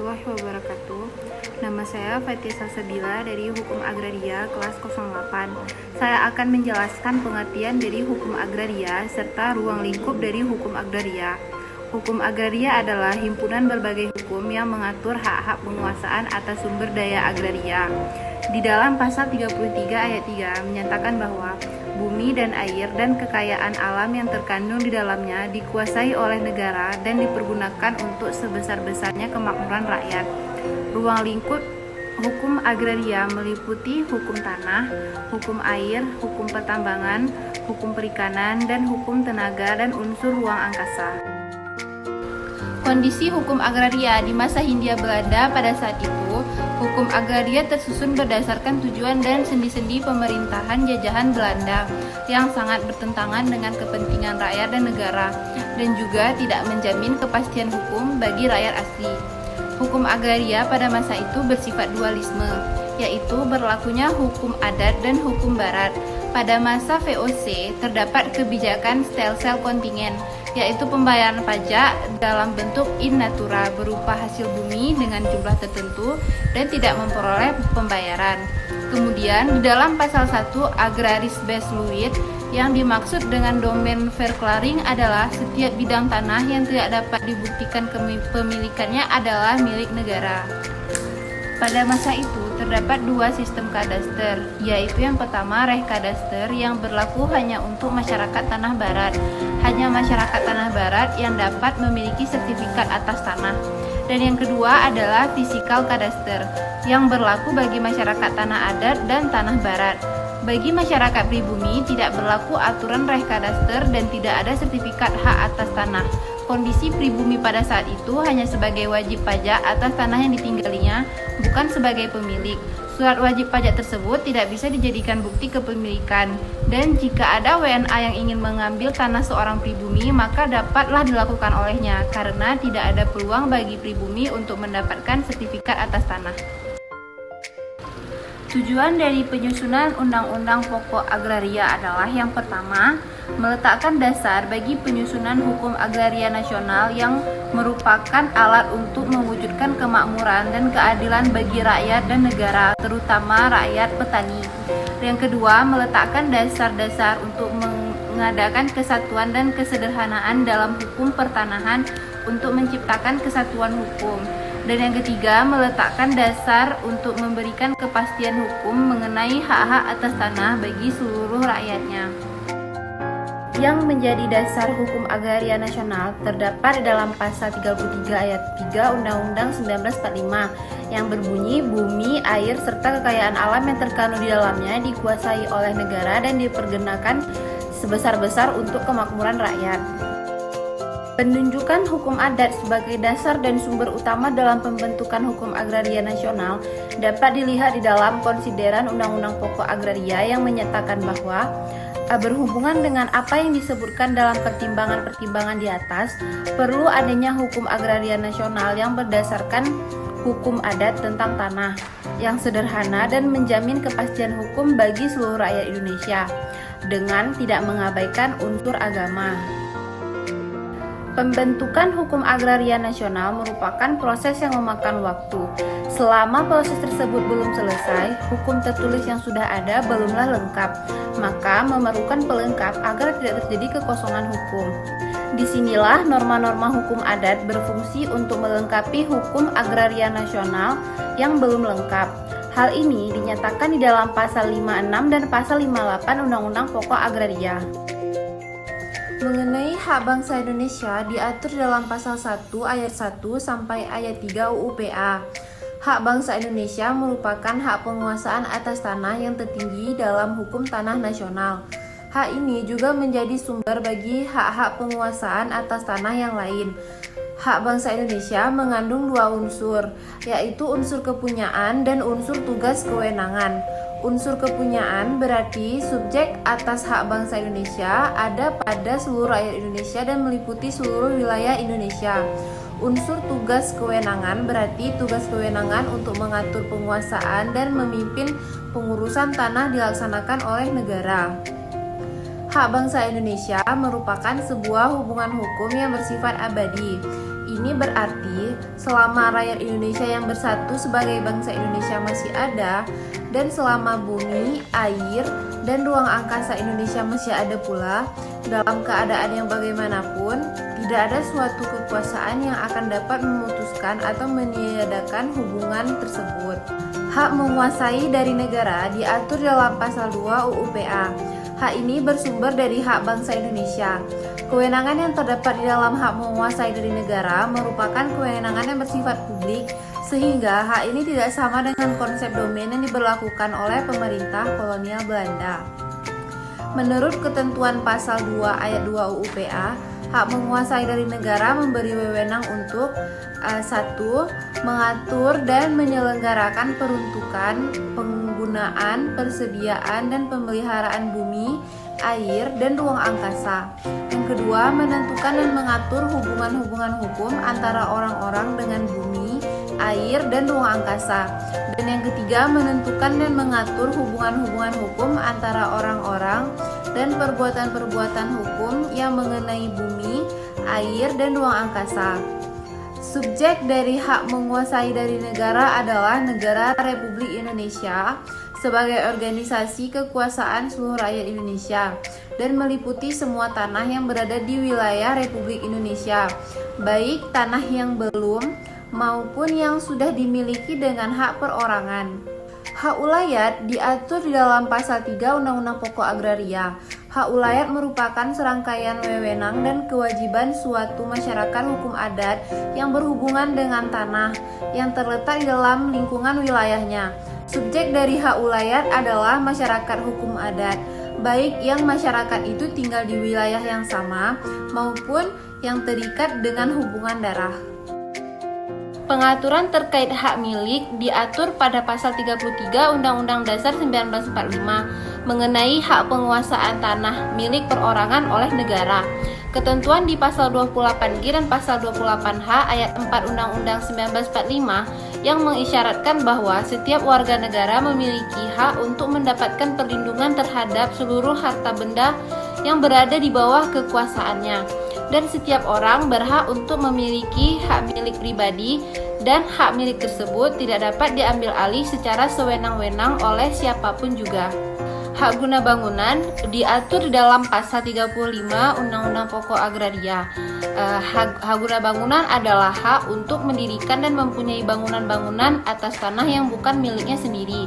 warahmatullahi wabarakatuh. Nama saya Fatia Salsabila dari Hukum Agraria kelas 08. Saya akan menjelaskan pengertian dari hukum agraria serta ruang lingkup dari hukum agraria. Hukum agraria adalah himpunan berbagai hukum yang mengatur hak-hak penguasaan atas sumber daya agraria. Di dalam pasal 33 ayat 3 menyatakan bahwa bumi dan air dan kekayaan alam yang terkandung di dalamnya dikuasai oleh negara dan dipergunakan untuk sebesar-besarnya kemakmuran rakyat. Ruang lingkup hukum agraria meliputi hukum tanah, hukum air, hukum pertambangan, hukum perikanan, dan hukum tenaga dan unsur ruang angkasa. Kondisi hukum agraria di masa Hindia Belanda pada saat itu, hukum agraria tersusun berdasarkan tujuan dan sendi-sendi pemerintahan jajahan Belanda yang sangat bertentangan dengan kepentingan rakyat dan negara, dan juga tidak menjamin kepastian hukum bagi rakyat asli. Hukum agraria pada masa itu bersifat dualisme, yaitu berlakunya hukum adat dan hukum barat. Pada masa VOC terdapat kebijakan stelsel kontingen, yaitu pembayaran pajak dalam bentuk in natura berupa hasil bumi dengan jumlah tertentu dan tidak memperoleh pembayaran. Kemudian di dalam pasal 1 Agraris Besluit yang dimaksud dengan domain verklaring adalah setiap bidang tanah yang tidak dapat dibuktikan kepemilikannya adalah milik negara. Pada masa itu terdapat dua sistem kadaster, yaitu yang pertama Rehkadaster yang berlaku hanya untuk masyarakat tanah barat. Hanya masyarakat tanah barat yang dapat memiliki sertifikat atas tanah. Dan yang kedua adalah Fisikal Kadaster yang berlaku bagi masyarakat tanah adat dan tanah barat. Bagi masyarakat pribumi tidak berlaku aturan Rehkadaster dan tidak ada sertifikat hak atas tanah. Kondisi pribumi pada saat itu hanya sebagai wajib pajak atas tanah yang ditinggalinya, bukan sebagai pemilik. Surat wajib pajak tersebut tidak bisa dijadikan bukti kepemilikan, dan jika ada WNA yang ingin mengambil tanah seorang pribumi, maka dapatlah dilakukan olehnya, karena tidak ada peluang bagi pribumi untuk mendapatkan sertifikat atas tanah. Tujuan dari penyusunan Undang-Undang Pokok Agraria adalah yang pertama, meletakkan dasar bagi penyusunan hukum agraria nasional yang merupakan alat untuk mewujudkan kemakmuran dan keadilan bagi rakyat dan negara, terutama rakyat petani. Yang kedua, meletakkan dasar-dasar untuk mengadakan kesatuan dan kesederhanaan dalam hukum pertanahan untuk menciptakan kesatuan hukum. Dan yang ketiga, meletakkan dasar untuk memberikan kepastian hukum mengenai hak-hak atas tanah bagi seluruh rakyatnya. Yang menjadi dasar hukum agraria nasional terdapat dalam pasal 33 ayat 3 Undang-Undang 1945 yang berbunyi bumi, air, serta kekayaan alam yang terkandung di dalamnya dikuasai oleh negara dan dipergunakan sebesar-besar untuk kemakmuran rakyat. Penunjukan hukum adat sebagai dasar dan sumber utama dalam pembentukan hukum agraria nasional dapat dilihat di dalam konsideran Undang-Undang Pokok Agraria yang menyatakan bahwa berhubungan dengan apa yang disebutkan dalam pertimbangan-pertimbangan di atas, perlu adanya hukum agraria nasional yang berdasarkan hukum adat tentang tanah yang sederhana dan menjamin kepastian hukum bagi seluruh rakyat Indonesia dengan tidak mengabaikan unsur agama. Pembentukan hukum agraria nasional merupakan proses yang memakan waktu. Selama proses tersebut belum selesai, hukum tertulis yang sudah ada belumlah lengkap, maka memerlukan pelengkap agar tidak terjadi kekosongan hukum. Disinilah norma-norma hukum adat berfungsi untuk melengkapi hukum agraria nasional yang belum lengkap. Hal ini dinyatakan di dalam pasal 56 dan pasal 58 Undang-Undang Pokok Agraria. Mengenai hak bangsa Indonesia diatur dalam pasal 1 ayat 1 sampai ayat 3 UU PA. Hak bangsa Indonesia merupakan hak penguasaan atas tanah yang tertinggi dalam hukum tanah nasional. Hak ini juga menjadi sumber bagi hak-hak penguasaan atas tanah yang lain. Hak bangsa Indonesia mengandung dua unsur, yaitu unsur kepunyaan dan unsur tugas kewenangan. Unsur kepunyaan berarti subjek atas hak bangsa Indonesia ada pada seluruh rakyat Indonesia dan meliputi seluruh wilayah Indonesia. Unsur tugas kewenangan berarti tugas kewenangan untuk mengatur penguasaan dan memimpin pengurusan tanah dilaksanakan oleh negara. Hak bangsa Indonesia merupakan sebuah hubungan hukum yang bersifat abadi. Ini berarti selama rakyat Indonesia yang bersatu sebagai bangsa Indonesia masih ada, dan selama bumi, air, dan ruang angkasa Indonesia masih ada pula, dalam keadaan yang bagaimanapun, tidak ada suatu kekuasaan yang akan dapat memutuskan atau meniadakan hubungan tersebut. Hak menguasai dari negara diatur dalam pasal 2 UU PA. Hak ini bersumber dari hak bangsa Indonesia. Kewenangan yang terdapat di dalam hak menguasai dari negara merupakan kewenangan yang bersifat publik, sehingga hak ini tidak sama dengan konsep domain yang diberlakukan oleh pemerintah kolonial Belanda. Menurut ketentuan pasal 2 ayat 2 UU PA, hak menguasai dari negara memberi wewenang untuk 1. Mengatur dan menyelenggarakan peruntukan, penggunaan, persediaan, dan pemeliharaan bumi, air, dan ruang angkasa. Yang kedua, menentukan dan mengatur hubungan-hubungan hukum antara orang-orang dengan bumi, air, dan ruang angkasa. Dan yang ketiga, menentukan dan mengatur hubungan-hubungan hukum antara orang-orang dan perbuatan-perbuatan hukum yang mengenai bumi, air, dan ruang angkasa. Subjek dari hak menguasai dari negara adalah Negara Republik Indonesia sebagai organisasi kekuasaan seluruh rakyat Indonesia dan meliputi semua tanah yang berada di wilayah Republik Indonesia, baik tanah yang belum maupun yang sudah dimiliki dengan hak perorangan. Hak ulayat diatur di dalam pasal 3 Undang-Undang Pokok Agraria. Hak ulayat merupakan serangkaian wewenang dan kewajiban suatu masyarakat hukum adat yang berhubungan dengan tanah yang terletak di dalam lingkungan wilayahnya. Subjek dari hak ulayat adalah masyarakat hukum adat, baik yang masyarakat itu tinggal di wilayah yang sama maupun yang terikat dengan hubungan darah. Pengaturan terkait hak milik diatur pada pasal 33 Undang-Undang Dasar 1945 mengenai hak penguasaan tanah milik perorangan oleh negara. Ketentuan di pasal 28G dan pasal 28H ayat 4 Undang-Undang 1945 yang mengisyaratkan bahwa setiap warga negara memiliki hak untuk mendapatkan perlindungan terhadap seluruh harta benda yang berada di bawah kekuasaannya, dan setiap orang berhak untuk memiliki hak milik pribadi, dan hak milik tersebut tidak dapat diambil alih secara sewenang-wenang oleh siapapun juga. Hak guna bangunan diatur di dalam pasal 35 Undang-Undang Pokok Agraria. Hak guna bangunan adalah hak untuk mendirikan dan mempunyai bangunan-bangunan atas tanah yang bukan miliknya sendiri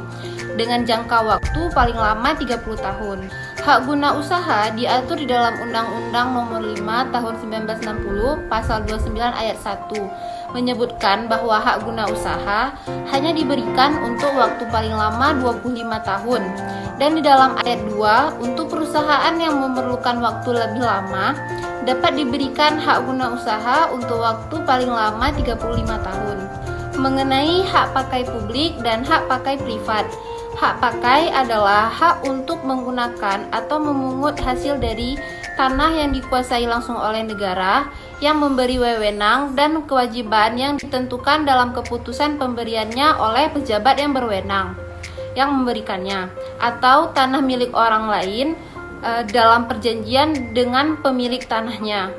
dengan jangka waktu paling lama 30 tahun. Hak guna usaha diatur di dalam Undang-Undang Nomor 5 Tahun 1960 Pasal 29 Ayat 1 menyebutkan bahwa hak guna usaha hanya diberikan untuk waktu paling lama 25 tahun. Dan di dalam ayat 2, untuk perusahaan yang memerlukan waktu lebih lama, dapat diberikan hak guna usaha untuk waktu paling lama 35 tahun. Mengenai hak pakai publik dan hak pakai privat. Hak pakai adalah hak untuk menggunakan atau memungut hasil dari tanah yang dikuasai langsung oleh negara yang memberi wewenang dan kewajiban yang ditentukan dalam keputusan pemberiannya oleh pejabat yang berwenang yang memberikannya, atau tanah milik orang lain dalam perjanjian dengan pemilik tanahnya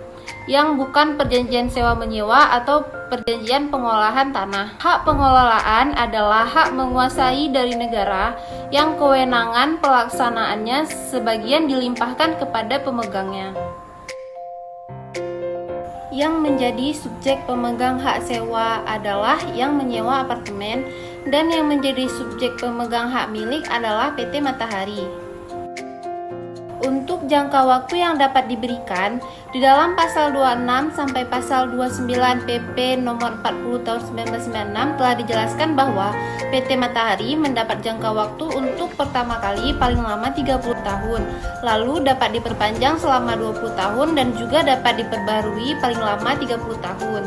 yang bukan perjanjian sewa menyewa atau perjanjian pengolahan tanah. Hak pengelolaan adalah hak menguasai dari negara yang kewenangan pelaksanaannya sebagian dilimpahkan kepada pemegangnya. Yang menjadi subjek pemegang hak sewa adalah yang menyewa apartemen, dan yang menjadi subjek pemegang hak milik adalah PT Matahari. Untuk jangka waktu yang dapat diberikan, di dalam pasal 26 sampai pasal 29 PP nomor 40 tahun 1996 telah dijelaskan bahwa PT Matahari mendapat jangka waktu untuk pertama kali paling lama 30 tahun, lalu dapat diperpanjang selama 20 tahun dan juga dapat diperbarui paling lama 30 tahun.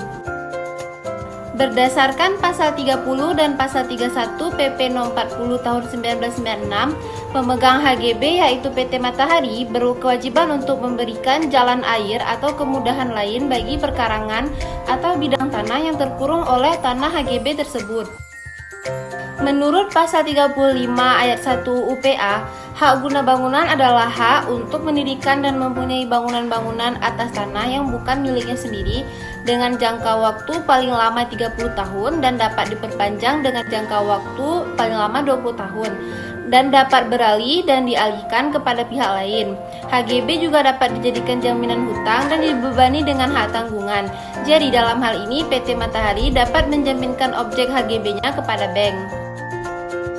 Berdasarkan pasal 30 dan pasal 31 PP No. 40 tahun 1996, pemegang HGB yaitu PT Matahari berkewajiban untuk memberikan jalan air atau kemudahan lain bagi perkarangan atau bidang tanah yang terkurung oleh tanah HGB tersebut. Menurut pasal 35 ayat 1 UPA, hak guna bangunan adalah hak untuk mendirikan dan mempunyai bangunan-bangunan atas tanah yang bukan miliknya sendiri dengan jangka waktu paling lama 30 tahun dan dapat diperpanjang dengan jangka waktu paling lama 20 tahun dan dapat beralih dan dialihkan kepada pihak lain. HGB juga dapat dijadikan jaminan hutang dan dibebani dengan hak tanggungan. Jadi dalam hal ini PT Matahari dapat menjaminkan objek HGB-nya kepada bank.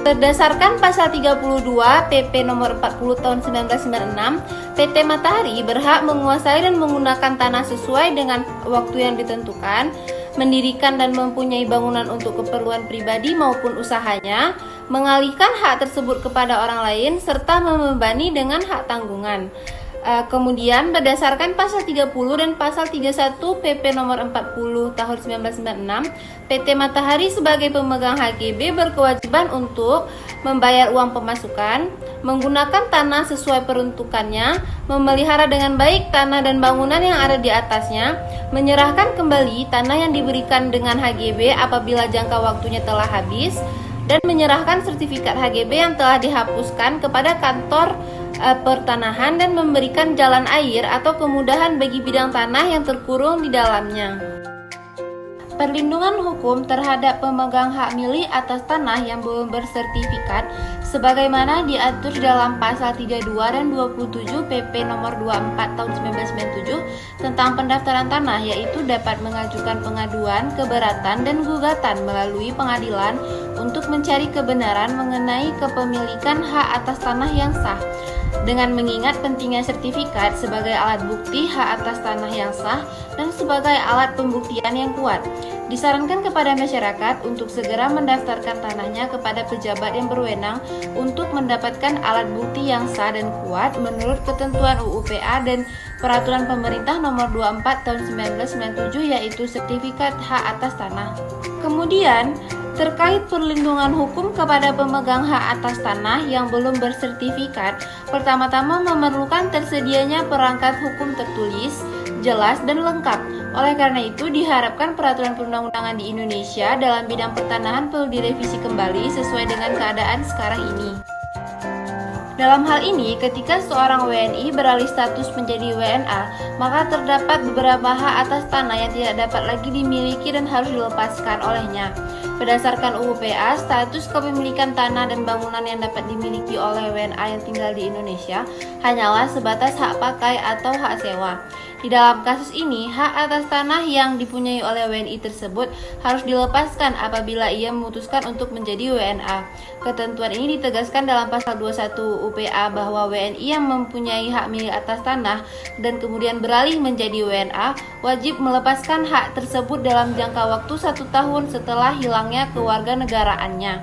Berdasarkan pasal 32 PP nomor 40 tahun 1996, PT Matahari berhak menguasai dan menggunakan tanah sesuai dengan waktu yang ditentukan, mendirikan dan mempunyai bangunan untuk keperluan pribadi maupun usahanya, mengalihkan hak tersebut kepada orang lain, serta membebani dengan hak tanggungan. Kemudian berdasarkan pasal 30 dan pasal 31 PP nomor 40 tahun 1996, PT Matahari sebagai pemegang HGB berkewajiban untuk membayar uang pemasukan, menggunakan tanah sesuai peruntukannya, memelihara dengan baik tanah dan bangunan yang ada di atasnya, menyerahkan kembali tanah yang diberikan dengan HGB apabila jangka waktunya telah habis, dan menyerahkan sertifikat HGB yang telah dihapuskan kepada kantor pertanahan dan memberikan jalan air atau kemudahan bagi bidang tanah yang terkurung di dalamnya. Perlindungan hukum terhadap pemegang hak milik atas tanah yang belum bersertifikat sebagaimana diatur dalam pasal 32 dan 27 PP nomor 24 tahun 1997 tentang pendaftaran tanah, yaitu dapat mengajukan pengaduan, keberatan dan gugatan melalui pengadilan untuk mencari kebenaran mengenai kepemilikan hak atas tanah yang sah. Dengan mengingat pentingnya sertifikat sebagai alat bukti hak atas tanah yang sah dan sebagai alat pembuktian yang kuat, disarankan kepada masyarakat untuk segera mendaftarkan tanahnya kepada pejabat yang berwenang untuk mendapatkan alat bukti yang sah dan kuat menurut ketentuan UU PA dan Peraturan Pemerintah Nomor 24 Tahun 1997, yaitu sertifikat hak atas tanah. Kemudian, terkait perlindungan hukum kepada pemegang hak atas tanah yang belum bersertifikat, pertama-tama memerlukan tersedianya perangkat hukum tertulis, jelas, dan lengkap. Oleh karena itu, diharapkan peraturan perundang-undangan di Indonesia dalam bidang pertanahan perlu direvisi kembali sesuai dengan keadaan sekarang ini. Dalam hal ini, ketika seorang WNI beralih status menjadi WNA, maka terdapat beberapa hak atas tanah yang tidak dapat lagi dimiliki dan harus dilepaskan olehnya. Berdasarkan UU PA, status kepemilikan tanah dan bangunan yang dapat dimiliki oleh WNA yang tinggal di Indonesia hanyalah sebatas hak pakai atau hak sewa. Di dalam kasus ini, hak atas tanah yang dipunyai oleh WNI tersebut harus dilepaskan apabila ia memutuskan untuk menjadi WNA. Ketentuan ini ditegaskan dalam pasal 21 UPA bahwa WNI yang mempunyai hak milik atas tanah dan kemudian beralih menjadi WNA wajib melepaskan hak tersebut dalam jangka waktu 1 tahun setelah hilangnya kewarganegaraannya.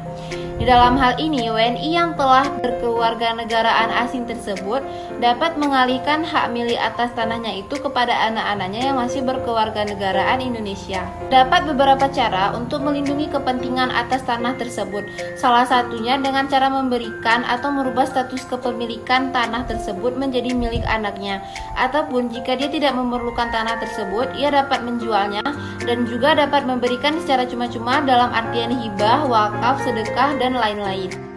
Di dalam hal ini, WNI yang telah berkewarganegaraan asing tersebut dapat mengalihkan hak milik atas tanahnya itu kepada anak-anaknya yang masih berkewarganegaraan Indonesia. Dapat beberapa cara untuk melindungi kepentingan atas tanah tersebut. Salah satunya dengan cara memberikan atau merubah status kepemilikan tanah tersebut menjadi milik anaknya. Ataupun jika dia tidak memerlukan tanah tersebut, ia dapat menjualnya dan juga dapat memberikan secara cuma-cuma dalam artian hibah, wakaf, sedekah, dan lain-lain.